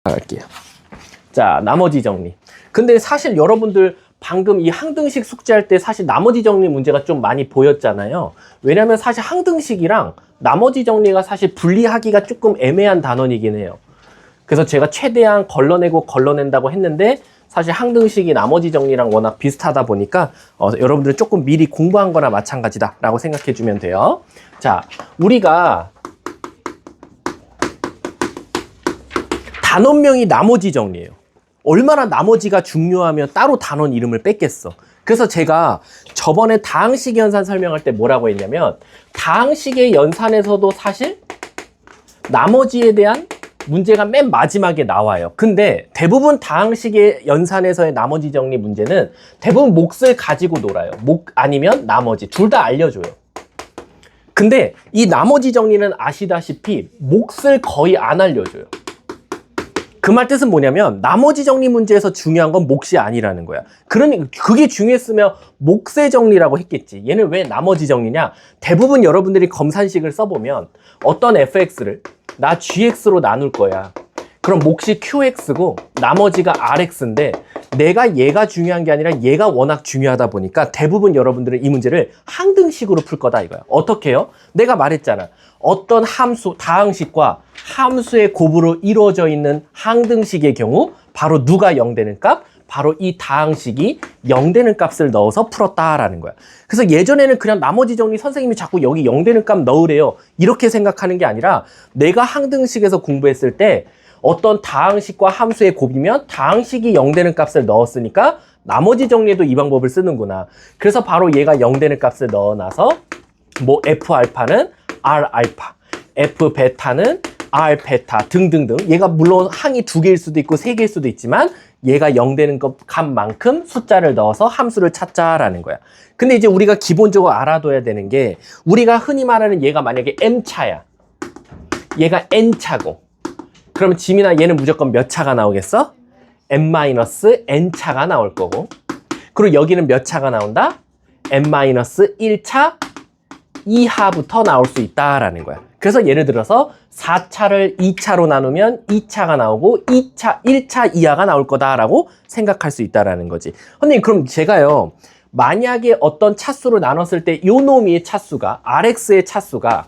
할게요. 자, 나머지 정리. 근데 사실 여러분들 방금 이 항등식 숙제할 때 사실 나머지 정리 문제가 좀 많이 보였잖아요. 왜냐면 사실 항등식이랑 나머지 정리가 사실 분리하기가 조금 애매한 단원이긴 해요. 그래서 제가 최대한 걸러내고 걸러낸다고 했는데 사실 항등식이 나머지 정리랑 워낙 비슷하다 보니까 여러분들 조금 미리 공부한 거나 마찬가지다 라고 생각해 주면 돼요. 자, 우리가 단원명이 나머지 정리예요. 얼마나 나머지가 중요하면 따로 단원 이름을 뺐겠어. 그래서 제가 저번에 다항식 연산 설명할 때 뭐라고 했냐면 다항식의 연산에서도 사실 나머지에 대한 문제가 맨 마지막에 나와요. 근데 대부분 다항식의 연산에서의 나머지 정리 문제는 대부분 몫을 가지고 놀아요. 몫 아니면 나머지 둘 다 알려줘요. 근데 이 나머지 정리는 아시다시피 몫을 거의 안 알려줘요. 그 말 뜻은 뭐냐면 나머지 정리 문제에서 중요한 건 몫이 아니라는 거야. 그러니 그게 중요했으면 몫의 정리라고 했겠지. 얘는 왜 나머지 정리냐? 대부분 여러분들이 검산식을 써보면 어떤 fx를 나 gx로 나눌 거야. 그럼 몫이 qx고 나머지가 rx인데 내가 얘가 중요한 게 아니라 얘가 워낙 중요하다 보니까 대부분 여러분들은 이 문제를 항등식으로 풀 거다 이거야. 어떻게 해요? 내가 말했잖아. 어떤 함수, 다항식과 함수의 곱으로 이루어져 있는 항등식의 경우 바로 누가 0 되는 값? 바로 이 다항식이 0 되는 값을 넣어서 풀었다라는 거야. 그래서 예전에는 그냥 나머지 정리 선생님이 자꾸 여기 0 되는 값 넣으래요. 이렇게 생각하는 게 아니라 내가 항등식에서 공부했을 때 어떤 다항식과 함수의 곱이면 다항식이 0 되는 값을 넣었으니까 나머지 정리에도 이 방법을 쓰는구나. 그래서 바로 얘가 0 되는 값을 넣어놔서 뭐 F알파는 R알파, F베타는 R베타 등등등. 얘가 물론 항이 2개일 수도 있고 3개일 수도 있지만 얘가 0 되는 값만큼 숫자를 넣어서 함수를 찾자라는 거야. 근데 이제 우리가 기본적으로 알아둬야 되는 게 우리가 흔히 말하는 얘가 만약에 M차야. 얘가 N차고. 그러면 지민아 얘는 무조건 몇 차가 나오겠어? n-n차가 나올 거고. 그리고 여기는 몇 차가 나온다? n-1차 이하부터 나올 수 있다라는 거야. 그래서 예를 들어서 4차를 2차로 나누면 2차가 나오고 1차 이하가 나올 거다라고 생각할 수 있다라는 거지. 선생님 그럼 제가요 만약에 어떤 차수로 나눴을 때 요 놈의 차수가 Rx의 차수가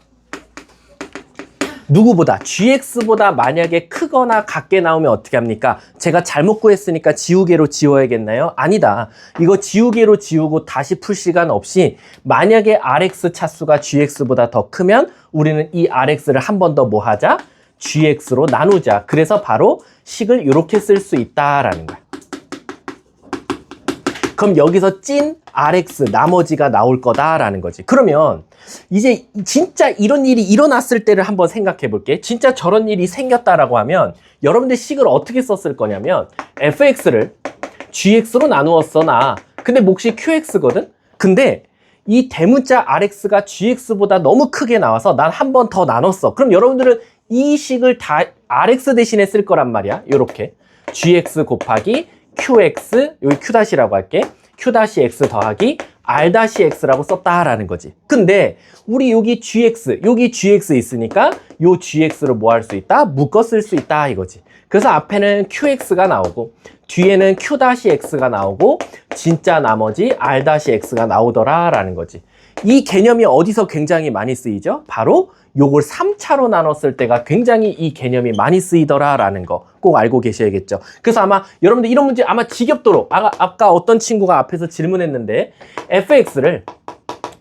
누구보다 gx보다 만약에 크거나 같게 나오면 어떻게 합니까? 제가 잘못 구했으니까 지우개로 지워야겠나요? 아니다. 이거 지우개로 지우고 다시 풀 시간 없이 만약에 rx 차수가 gx보다 더 크면 우리는 이 rx를 한 번 더 뭐 하자? gx로 나누자. 그래서 바로 식을 이렇게 쓸 수 있다라는 거야. 그럼 여기서 찐 rx 나머지가 나올 거다라는 거지. 그러면 이제 진짜 이런 일이 일어났을 때를 한번 생각해 볼게. 진짜 저런 일이 생겼다라고 하면 여러분들 식을 어떻게 썼을 거냐면 fx를 gx로 나누었어 나. 근데 몫이 qx거든? 근데 이 대문자 rx가 gx보다 너무 크게 나와서 난 한 번 더 나눴어. 그럼 여러분들은 이 식을 다 rx 대신에 쓸 거란 말이야. 요렇게 gx 곱하기 qx 여기 q-라고 할게. q-x 더하기 r-x라고 썼다라는 거지. 근데 우리 여기 gx 있으니까 요 gx를 뭐 할 수 있다? 묶어 쓸 수 있다 이거지. 그래서 앞에는 qx가 나오고 뒤에는 q-x가 나오고 진짜 나머지 r-x가 나오더라라는 거지. 이 개념이 어디서 굉장히 많이 쓰이죠? 바로 요걸 3차로 나눴을 때가 굉장히 이 개념이 많이 쓰이더라라는 거 꼭 알고 계셔야겠죠. 그래서 아마 여러분들 이런 문제 아마 지겹도록 아까 어떤 친구가 앞에서 질문했는데 fx를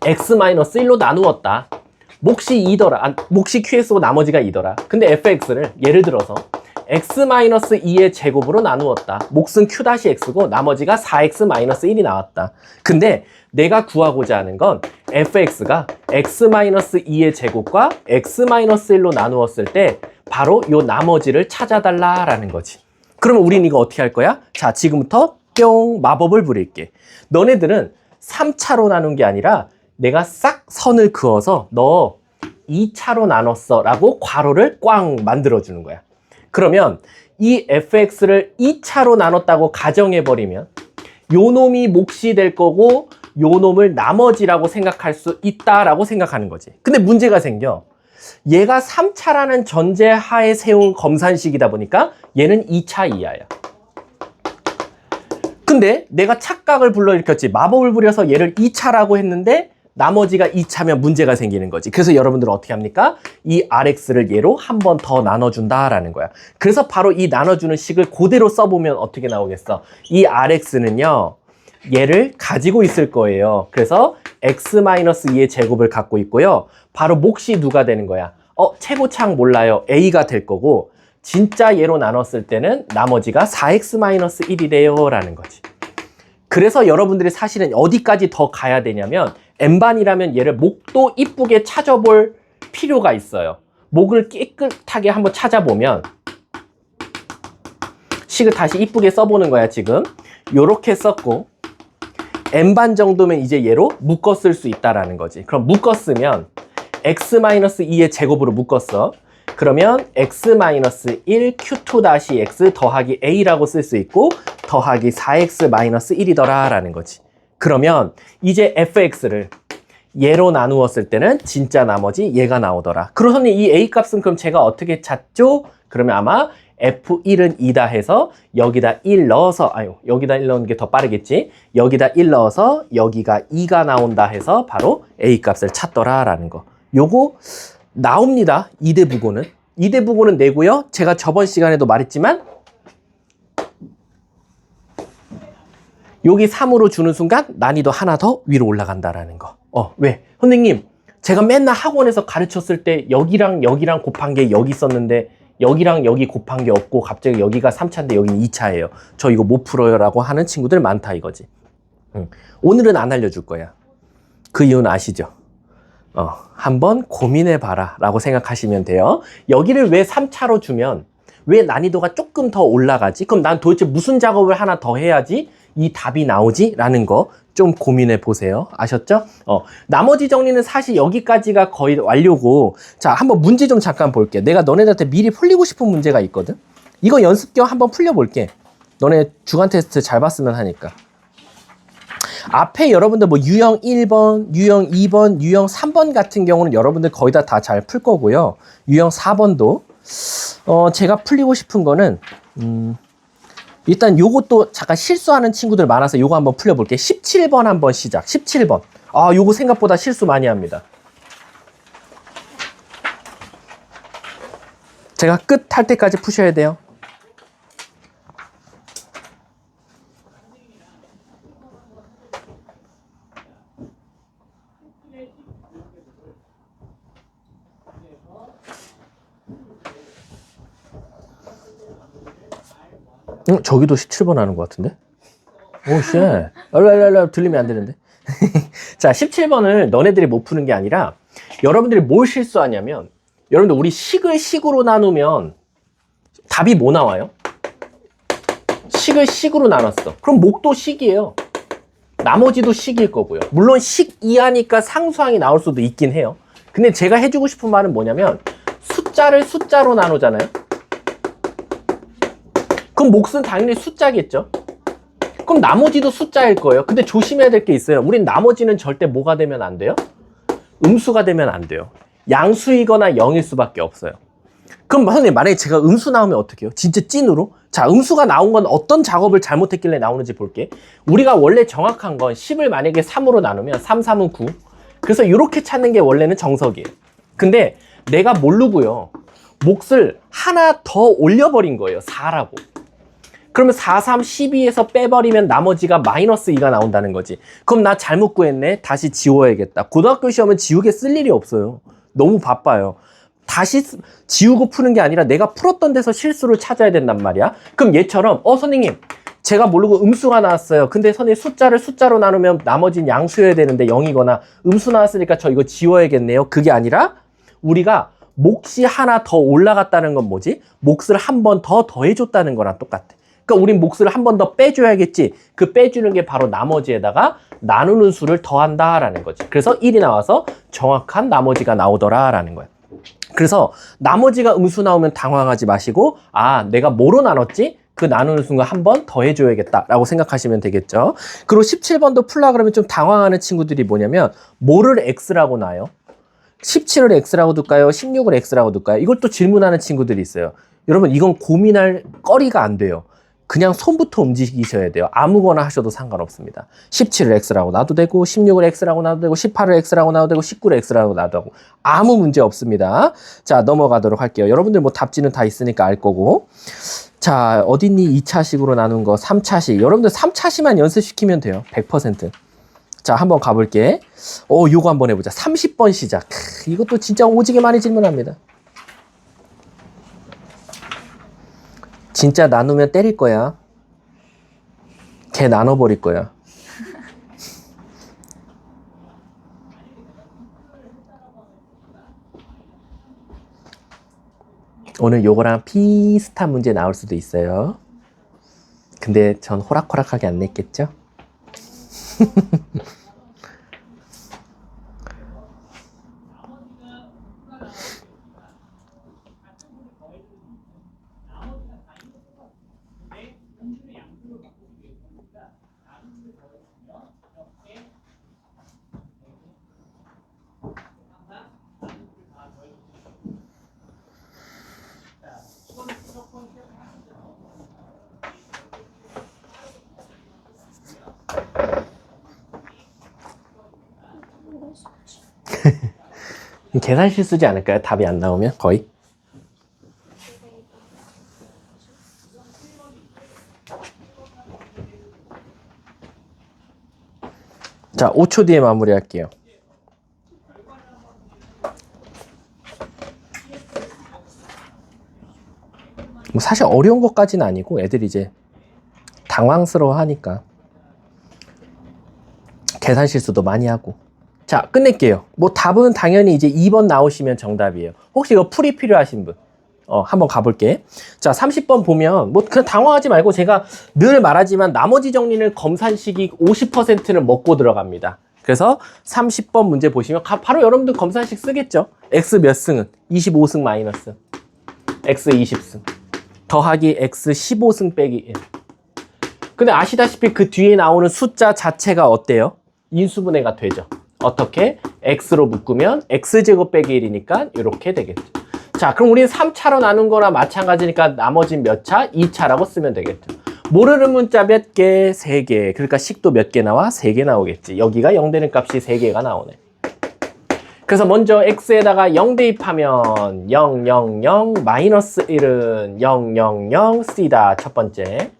x-1로 나누었다. 몫이 2더라. 몫이 qx고 나머지가 2더라. 근데 fx를 예를 들어서 x-2의 제곱으로 나누었다. 몫은 q-x고 나머지가 4x-1이 나왔다. 근데 내가 구하고자 하는 건 fx가 x-2의 제곱과 x-1로 나누었을 때 바로 요 나머지를 찾아달라라는 거지. 그러면 우린 이거 어떻게 할 거야? 자, 지금부터 뿅 마법을 부릴게. 너네들은 3차로 나눈 게 아니라 내가 싹 선을 그어서 너 2차로 나눴어 라고 괄호를 꽝 만들어주는 거야. 그러면 이 fx를 2차로 나눴다고 가정해버리면 요 놈이 몫이 될 거고 요 놈을 나머지라고 생각할 수 있다라고 생각하는 거지. 근데 문제가 생겨. 얘가 3차라는 전제하에 세운 검산식이다 보니까 얘는 2차 이하야. 근데 내가 착각을 불러일으켰지. 마법을 부려서 얘를 2차라고 했는데 나머지가 2차면 문제가 생기는 거지. 그래서 여러분들은 어떻게 합니까? 이 Rx를 얘로 한 번 더 나눠준다라는 거야. 그래서 바로 이 나눠주는 식을 그대로 써보면 어떻게 나오겠어? 이 Rx는요, 얘를 가지고 있을 거예요. 그래서 x-2의 제곱을 갖고 있고요. 바로 몫이 누가 되는 거야? 최고창 몰라요. a가 될 거고, 진짜 얘로 나눴을 때는 나머지가 4x-1이 돼요 라는 거지. 그래서 여러분들이 사실은 어디까지 더 가야 되냐면 n반이라면 얘를 목도 이쁘게 찾아볼 필요가 있어요. 목을 깨끗하게 한번 찾아보면 식을 다시 이쁘게 써보는 거야. 지금 요렇게 썼고 n반 정도면 이제 얘로 묶었을 수 있다라는 거지. 그럼 묶었으면 x-2의 제곱으로 묶었어. 그러면 x-1 q2-x 더하기 a라고 쓸 수 있고 더하기 4x-1이더라 라는 거지. 그러면 이제 fx를 얘로 나누었을 때는 진짜 나머지 얘가 나오더라. 그러더니 이 a 값은 그럼 제가 어떻게 찾죠? 그러면 아마 f1은 2다 해서 여기다 1 넣어서 여기다 1 넣는 게 더 빠르겠지. 여기다 1 넣어서 여기가 2가 나온다 해서 바로 a 값을 찾더라 라는 거. 요거 나옵니다. 2대 부고는. 2대 부고는 내고요. 제가 저번 시간에도 말했지만 여기 3으로 주는 순간 난이도 하나 더 위로 올라간다라는 거. 왜? 선생님, 제가 맨날 학원에서 가르쳤을 때 여기랑 여기랑 곱한 게 여기 있었는데 여기랑 여기 곱한 게 없고 갑자기 여기가 3차인데 여기는 2차예요. 저 이거 못 풀어요 라고 하는 친구들 많다 이거지. 오늘은 안 알려줄 거야. 그 이유는 아시죠? 한번 고민해봐라 라고 생각하시면 돼요. 여기를 왜 3차로 주면 왜 난이도가 조금 더 올라가지? 그럼 난 도대체 무슨 작업을 하나 더 해야지 이 답이 나오지? 라는 거 좀 고민해 보세요. 아셨죠? 나머지 정리는 사실 여기까지가 거의 완료고, 자, 한번 문제 좀 잠깐 볼게. 내가 너네들한테 미리 풀리고 싶은 문제가 있거든? 이거 연습 겸 한번 풀려볼게. 너네 주간 테스트 잘 봤으면 하니까. 앞에 여러분들 뭐 유형 1번, 유형 2번, 유형 3번 같은 경우는 여러분들 거의 다 잘 풀 거고요. 유형 4번도 제가 풀리고 싶은 거는 일단 요것도 잠깐 실수하는 친구들 많아서 요거 한번 풀려볼게. 17번 한번 시작. 17번. 요거 생각보다 실수 많이 합니다. 제가 끝 할 때까지 푸셔야 돼요. 저기도 17번 하는 것 같은데? 오씨, 들리면 안 되는데. 자, 17번을 너네들이 못 푸는 게 아니라 여러분들이 뭘 실수하냐면, 여러분들 우리 식을 식으로 나누면 답이 뭐 나와요? 식을 식으로 나눴어. 그럼 목도 식이에요. 나머지도 식일 거고요. 물론 식 이하니까 상수항이 나올 수도 있긴 해요. 근데 제가 해주고 싶은 말은 뭐냐면 숫자를 숫자로 나누잖아요. 그럼 몫은 당연히 숫자겠죠. 그럼 나머지도 숫자일 거예요. 근데 조심해야 될 게 있어요. 우린 나머지는 절대 뭐가 되면 안 돼요? 음수가 되면 안 돼요. 양수이거나 0일 수밖에 없어요. 그럼 선생님, 만약에 제가 음수 나오면 어떻게 해요? 진짜 찐으로? 자, 음수가 나온 건 어떤 작업을 잘못했길래 나오는지 볼게. 우리가 원래 정확한 건 10을 만약에 3으로 나누면 3, 3은 9. 그래서 이렇게 찾는 게 원래는 정석이에요. 근데 내가 모르고요. 몫을 하나 더 올려버린 거예요. 4라고. 그러면 4, 3, 12에서 빼버리면 나머지가 마이너스 2가 나온다는 거지. 그럼 나 잘못 구했네. 다시 지워야겠다. 고등학교 시험은 지우개 쓸 일이 없어요. 너무 바빠요. 다시 지우고 푸는 게 아니라 내가 풀었던 데서 실수를 찾아야 된단 말이야. 그럼 얘처럼 선생님, 제가 모르고 음수가 나왔어요. 근데 선생님 숫자를 숫자로 나누면 나머지는 양수여야 되는데 0이거나 음수 나왔으니까 저 이거 지워야겠네요. 그게 아니라 우리가 몫이 하나 더 올라갔다는 건 뭐지? 몫을 한 번 더 더해줬다는 거랑 똑같아. 그러니까 우린 몫을 한 번 더 빼줘야겠지. 그 빼주는 게 바로 나머지에다가 나누는 수를 더한다라는 거지. 그래서 1이 나와서 정확한 나머지가 나오더라라는 거야. 그래서 나머지가 음수 나오면 당황하지 마시고, 내가 뭐로 나눴지? 그 나누는 순간 한 번 더 해줘야겠다라고 생각하시면 되겠죠. 그리고 17번도 풀라 그러면 좀 당황하는 친구들이 뭐냐면 뭐를 x라고 놔요? 17을 x라고 둘까요? 16을 x라고 둘까요? 이걸 또 질문하는 친구들이 있어요. 여러분 이건 고민할 거리가 안 돼요. 그냥 손부터 움직이셔야 돼요. 아무거나 하셔도 상관없습니다. 17을 x라고 놔도 되고 16을 x라고 놔도 되고 18을 x라고 놔도 되고 19를 x라고 놔도 되고 아무 문제 없습니다. 자 넘어가도록 할게요. 여러분들 뭐 답지는 다 있으니까 알 거고. 자 어딨니? 2차식으로 나눈 거 3차식. 여러분들 3차식만 연습시키면 돼요. 100%. 자 한번 가볼게. 요거 한번 해보자. 30번 시작. 이것도 진짜 오지게 많이 질문합니다. 진짜 나누면 때릴 거야. 걔 나눠버릴 거야. 오늘 요거랑 비슷한 문제 나올 수도 있어요. 근데 전 호락호락하게 안 냈겠죠? 계산 실수지 않을까요? 답이 안 나오면 거의. 자, 5초 뒤에 마무리할게요. 뭐 사실 어려운 것까지는 아니고 애들이 이제 당황스러워 하니까 계산 실수도 많이 하고. 자, 끝낼게요. 뭐 답은 당연히 이제 2번 나오시면 정답이에요. 혹시 이거 풀이 필요하신 분? 한번 가볼게. 자, 30번 보면 뭐 그냥 당황하지 말고 제가 늘 말하지만 나머지 정리는 검산식이 50%는 먹고 들어갑니다. 그래서 30번 문제 보시면 바로 여러분들 검산식 쓰겠죠. x 몇 승은? 25승 마이너스 x 20승 더하기 x 15승 빼기 1. 근데 아시다시피 그 뒤에 나오는 숫자 자체가 어때요? 인수분해가 되죠. 어떻게? x로 묶으면 x제곱 빼기 1이니까 이렇게 되겠죠. 자, 그럼 우리는 3차로 나눈 거나 마찬가지니까 나머진 몇 차? 2차라고 쓰면 되겠죠. 모르는 문자 몇 개? 3개. 그러니까 식도 몇 개 나와? 3개 나오겠지. 여기가 0 되는 값이 3개가 나오네. 그래서 먼저 x에다가 0 대입하면 0, 0, 0, 마이너스 1은 0, 0, 0, c다. 첫 번째.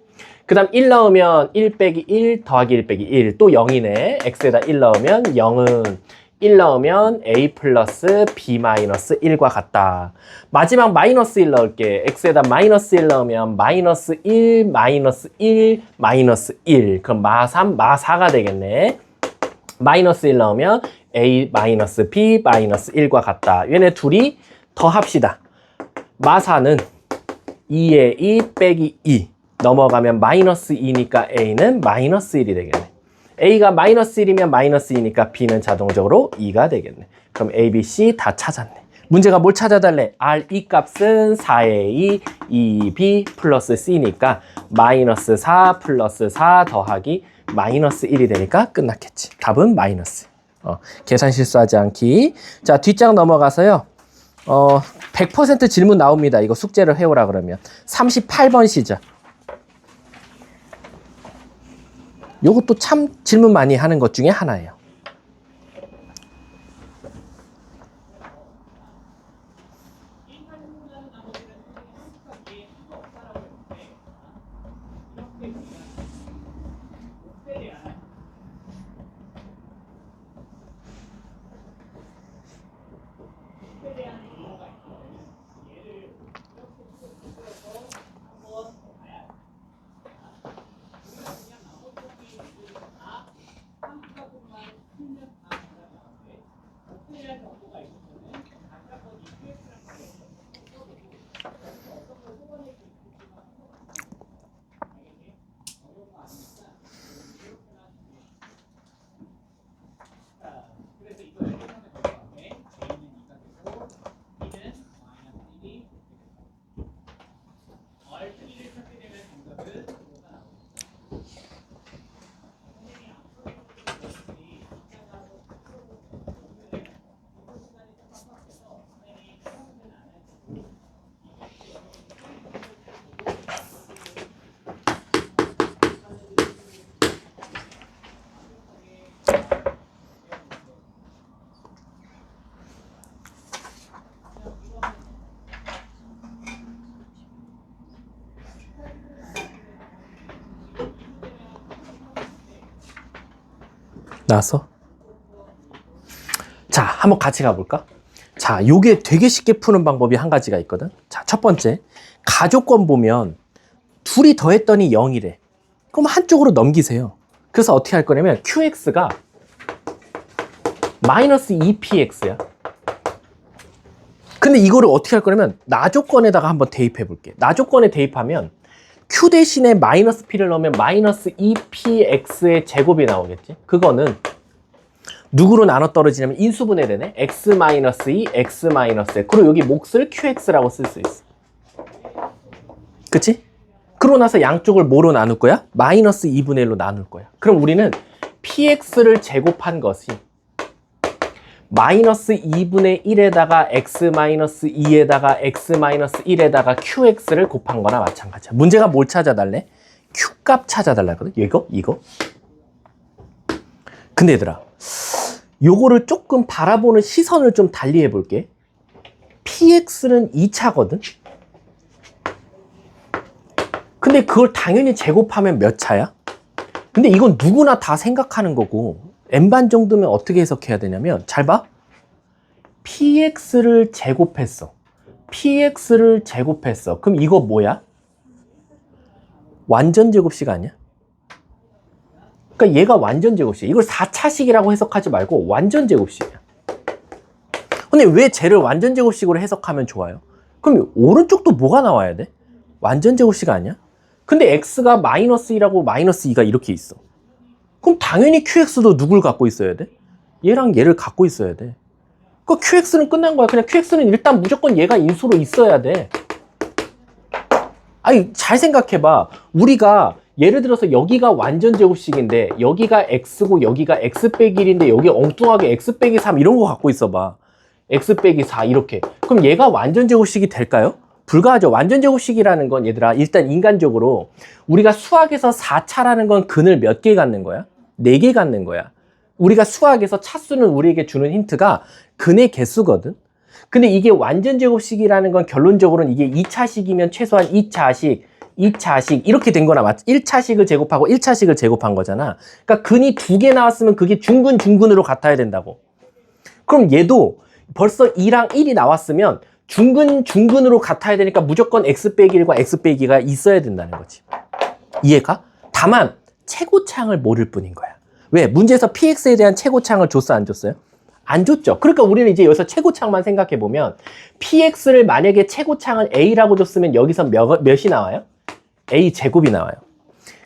그 다음 1 넣으면 1 빼기 1 더하기 1 빼기 1. 또 0이네. x에다 1 넣으면 0은 1 넣으면 a 플러스 b 마이너스 1과 같다. 마지막 마이너스 1 넣을게. x에다 마이너스 1 넣으면 마이너스 1, 마이너스 1, 마이너스 1. 그럼 마3, 마4가 되겠네. 마이너스 1 넣으면 a 마이너스 b 마이너스 1과 같다. 얘네 둘이 더합시다. 마4는 2에 2 빼기 2. 넘어가면 마이너스 2니까 a는 마이너스 1이 되겠네. a가 마이너스 1이면 마이너스 2니까 b는 자동적으로 2가 되겠네. 그럼 a, b, c 다 찾았네. 문제가 뭘 찾아달래? r 이 값은 4a, 2b 플러스 c니까 마이너스 4 플러스 4 더하기 마이너스 1이 되니까 끝났겠지. 답은 마이너스. 계산 실수하지 않기. 자, 뒷장 넘어가서요. 100% 질문 나옵니다. 이거 숙제를 해오라 그러면. 38번 시작. 요것도 참 질문 많이 하는 것 중에 하나예요. 나왔어? 자, 한번 같이 가볼까? 자, 요게 되게 쉽게 푸는 방법이 한 가지가 있거든. 자, 첫 번째, 가족권 보면 둘이 더했더니 0이래. 그럼 한쪽으로 넘기세요. 그래서 어떻게 할 거냐면 QX가 마이너스 2PX야. 근데 이거를 어떻게 할 거냐면 나조건에다가 한번 대입해 볼게. 나조건에 대입하면 Q 대신에 마이너스 P를 넣으면 마이너스 2PX의 제곱이 나오겠지. 그거는 누구로 나눠 떨어지냐면 인수분해 되네. X-2, X-1. 그리고 여기 몫을 QX라고 쓸 수 있어. 그치? 그러고 나서 양쪽을 뭐로 나눌 거야? 마이너스 2분의 1로 나눌 거야. 그럼 우리는 PX를 제곱한 것이 마이너스 2분의 1에다가 X-2에다가 X-1에다가 QX를 곱한 거나 마찬가지야. 문제가 뭘 찾아달래? Q값 찾아달라 거든. 이거. 근데 얘들아, 요거를 조금 바라보는 시선을 좀 달리 해볼게. PX는 2차거든? 근데 그걸 당연히 제곱하면 몇 차야? 근데 이건 누구나 다 생각하는 거고 N반 정도면 어떻게 해석해야 되냐면 잘 봐. PX를 제곱했어. PX를 제곱했어. 그럼 이거 뭐야? 완전 제곱식 아니야? 그러니까 얘가 완전 제곱식. 이걸 4차식이라고 해석하지 말고 완전 제곱식이야. 근데 왜 쟤를 완전 제곱식으로 해석하면 좋아요? 그럼 오른쪽도 뭐가 나와야 돼? 완전 제곱식 아니야? 근데 x가 마이너스 1하고 마이너스 2가 이렇게 있어. 그럼 당연히 qx도 누굴 갖고 있어야 돼? 얘랑 얘를 갖고 있어야 돼. 그 qx는 끝난 거야. 그냥 qx는 일단 무조건 얘가 인수로 있어야 돼. 아니, 잘 생각해봐. 우리가 예를 들어서 여기가 완전 제곱식인데 여기가 x고 여기가 x 빼기 1인데 여기 엉뚱하게 x 빼기 3 이런 거 갖고 있어봐. x 빼기 4 이렇게. 그럼 얘가 완전 제곱식이 될까요? 불가하죠. 완전 제곱식이라는 건 얘들아, 일단 인간적으로 우리가 수학에서 4차라는 건 근을 몇 개 갖는 거야? 4개 갖는 거야. 우리가 수학에서 차수는 우리에게 주는 힌트가 근의 개수거든. 근데 이게 완전 제곱식이라는 건 결론적으로는 이게 2차식이면 최소한 2차식 이렇게 된 거나 맞지? 1차식을 제곱하고 1차식을 제곱한 거잖아. 그러니까 근이 2개 나왔으면 그게 중근으로 같아야 된다고. 그럼 얘도 벌써 2랑 1이 나왔으면 중근으로 같아야 되니까 무조건 x 빼기 1과 x 빼기가 있어야 된다는 거지. 이해가? 다만 최고차항을 모를 뿐인 거야. 왜? 문제에서 px에 대한 최고차항을 줬어 안 줬어요? 안 줬죠. 그러니까 우리는 이제 여기서 최고차항만 생각해 보면 px를 만약에 최고차항을 a라고 줬으면 여기서 몇이 나와요? a 제곱이 나와요.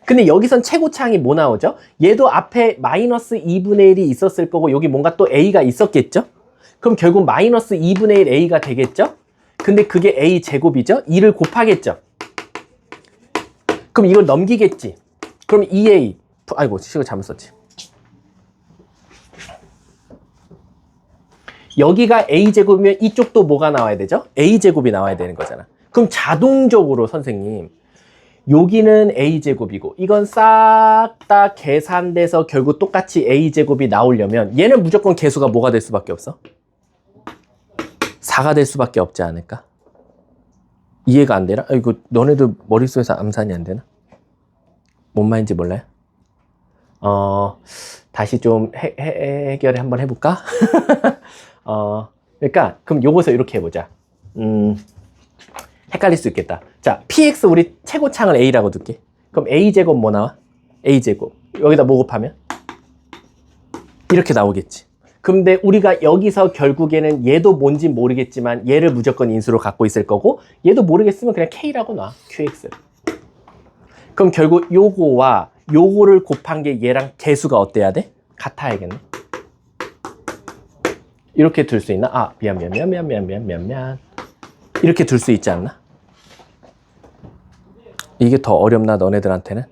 근데 여기선 최고차항이 뭐 나오죠? 얘도 앞에 마이너스 2분의 1이 있었을 거고 여기 뭔가 또 a가 있었겠죠? 그럼 결국 마이너스 2분의 1 a가 되겠죠? 근데 그게 a 제곱이죠? 2를 곱하겠죠? 그럼 이걸 넘기겠지? 그럼 2a, 아이고 식을 잘못 썼지. 여기가 a 제곱이면 이쪽도 뭐가 나와야 되죠? a 제곱이 나와야 되는 거잖아. 그럼 자동적으로 선생님 여기는 a 제곱이고 이건 싹 다 계산돼서 결국 똑같이 a 제곱이 나오려면 얘는 무조건 개수가 뭐가 될 수밖에 없어? 4가 될 수밖에 없지 않을까? 이해가 안 되나? 이거 너네들 머릿속에서 암산이 안 되나? 뭔 말인지 몰라요? 다시 좀 해결을 한번 해볼까? 그러니까 그럼 요거서 이렇게 해보자. 헷갈릴 수 있겠다. 자, px 우리 최고차항을 a라고 둘게. 그럼 a제곱 뭐 나와? a제곱. 여기다 뭐 곱하면? 이렇게 나오겠지. 근데 우리가 여기서 결국에는 얘도 뭔진 모르겠지만 얘를 무조건 인수로 갖고 있을 거고 얘도 모르겠으면 그냥 k라고 놔. qx. 그럼 결국 요거와 요거를 곱한 게 얘랑 개수가 어때야 돼? 같아야겠네. 이렇게 둘 수 있나? 아, 미안. 이렇게 둘 수 있지 않나? 이게 더 어렵나 너네들한테는?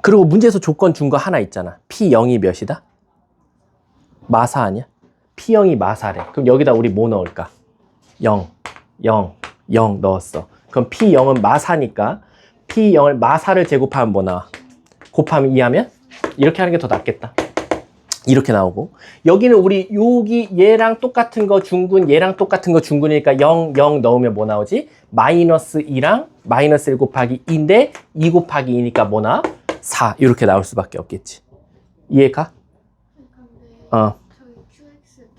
그리고 문제에서 조건 준 거 하나 있잖아. P0이 몇이다? 마사 아니야? P0이 마사래. 그럼 여기다 우리 뭐 넣을까? 0 넣었어. 그럼 P0은 마사니까 P0을 마사를 제곱하면 뭐 나와? 곱하면 2하면? 이렇게 하는 게 더 낫겠다. 이렇게 나오고 여기는 우리 여기 얘랑 똑같은 거 중근 얘랑 똑같은 거 중근이니까 0 넣으면 뭐 나오지? 마이너스 2랑 마이너스 1 곱하기 2인데 2 곱하기 2니까 뭐 나와? 4 이렇게 나올 수밖에 없겠지. 이해가? 근데 어. 저기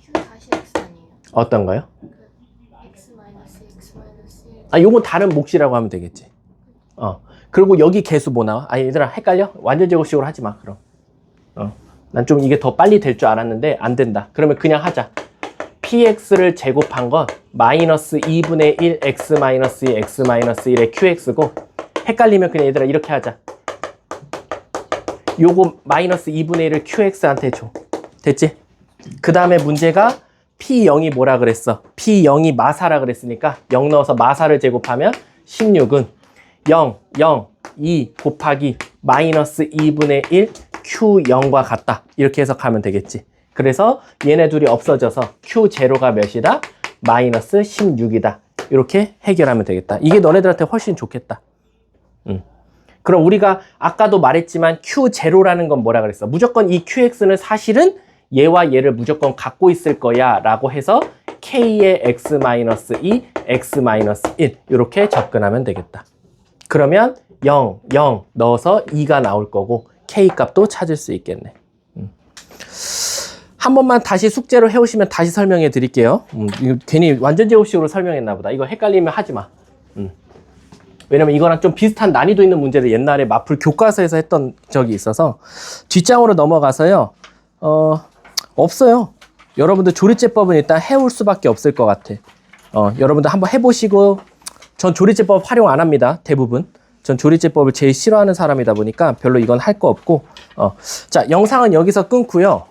Q 다시 X 아니에요? 어떤 거요? 그 X 마이너스 X 마이너스 1. 아, 요건 다른 몫이라고 하면 되겠지. 그리고 여기 개수 뭐 나와? 아, 얘들아, 헷갈려? 완전 제곱식으로 하지 마, 그럼. 난 좀 이게 더 빨리 될 줄 알았는데, 안 된다. 그러면 그냥 하자. px를 제곱한 건 마이너스 2분의 1 x 마이너스 2 x 마이너스 1의 qx고, 헷갈리면 그냥 얘들아, 이렇게 하자. 요거 마이너스 2분의 1을 qx한테 줘. 됐지? 그 다음에 문제가 p0이 뭐라 그랬어? p0이 마사라 그랬으니까 0 넣어서 마사를 제곱하면 16은 0, 0, 2 곱하기 마이너스 2분의 1 Q0과 같다. 이렇게 해석하면 되겠지. 그래서 얘네 둘이 없어져서 Q0가 몇이다? 마이너스 16이다. 이렇게 해결하면 되겠다. 이게 너네들한테 훨씬 좋겠다. 그럼 우리가 아까도 말했지만 Q0라는 건 뭐라 그랬어? 무조건 이 QX는 사실은 얘와 얘를 무조건 갖고 있을 거야 라고 해서 K의 X-2, X-1 이렇게 접근하면 되겠다. 그러면 0, 0 넣어서 2가 나올 거고 K 값도 찾을 수 있겠네. 한 번만 다시 숙제로 해오시면 다시 설명해 드릴게요. 이거 괜히 완전 제곱식으로 설명했나 보다. 이거 헷갈리면 하지 마. 왜냐면 이거랑 좀 비슷한 난이도 있는 문제를 옛날에 마풀 교과서에서 했던 적이 있어서 뒷장으로 넘어가서요. 없어요. 여러분들 조리제법은 일단 해올 수밖에 없을 것 같아. 여러분들 한번 해보시고, 전 조리제법 활용 안 합니다. 대부분. 전 조리제법을 제일 싫어하는 사람이다 보니까 별로 이건 할 거 없고. 자, 영상은 여기서 끊고요.